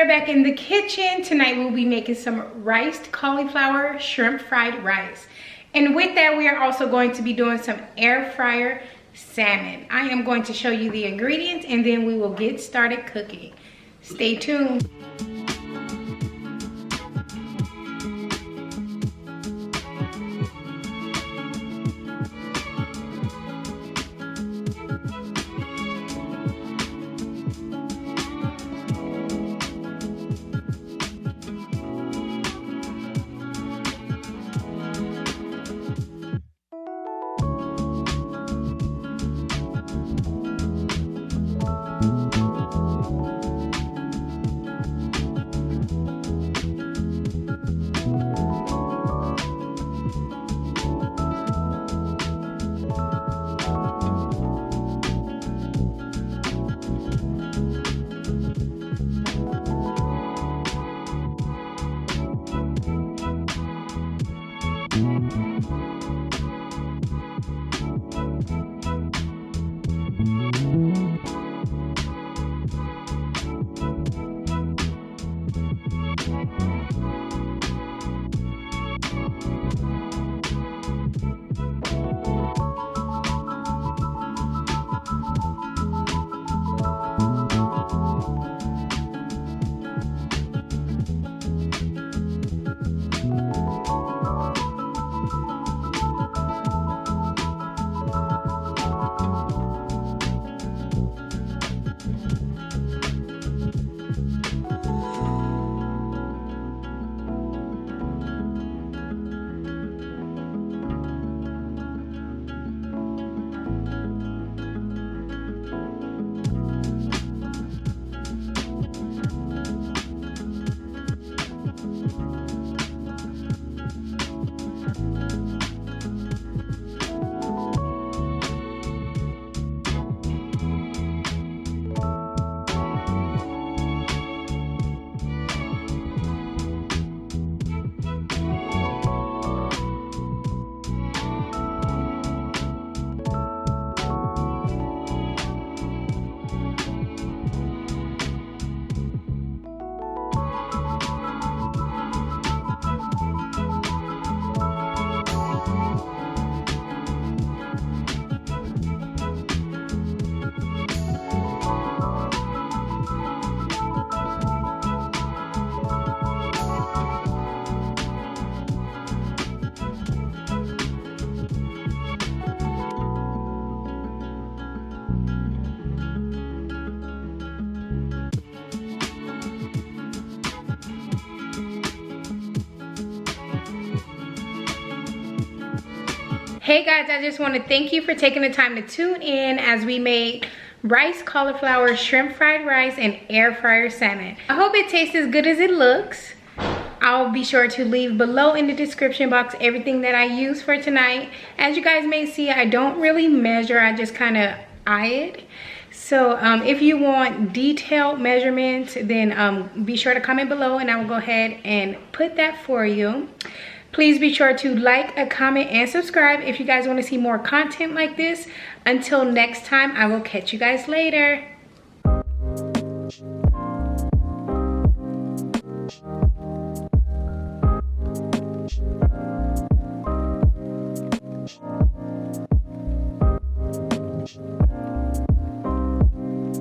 are back in the kitchen. Tonight we'll be making some riced cauliflower shrimp fried rice. And with that, we are also going to be doing some air fryer salmon. I am going to show you the ingredients and then we will get started cooking. Stay tuned. Hey guys, I just want to thank you for taking the time to tune in as we made rice cauliflower shrimp fried rice and air fryer salmon. I hope it tastes as good as it looks. I'll be sure to leave below in the description box everything that I used for tonight. As you guys may see, I don't really measure, I just kind of eye it. So if you want detailed measurements, then be sure to comment below and I will go ahead and put that for you. Please be sure to like, comment, and subscribe if you guys want to see more content like this. Until next time, I will catch you guys later.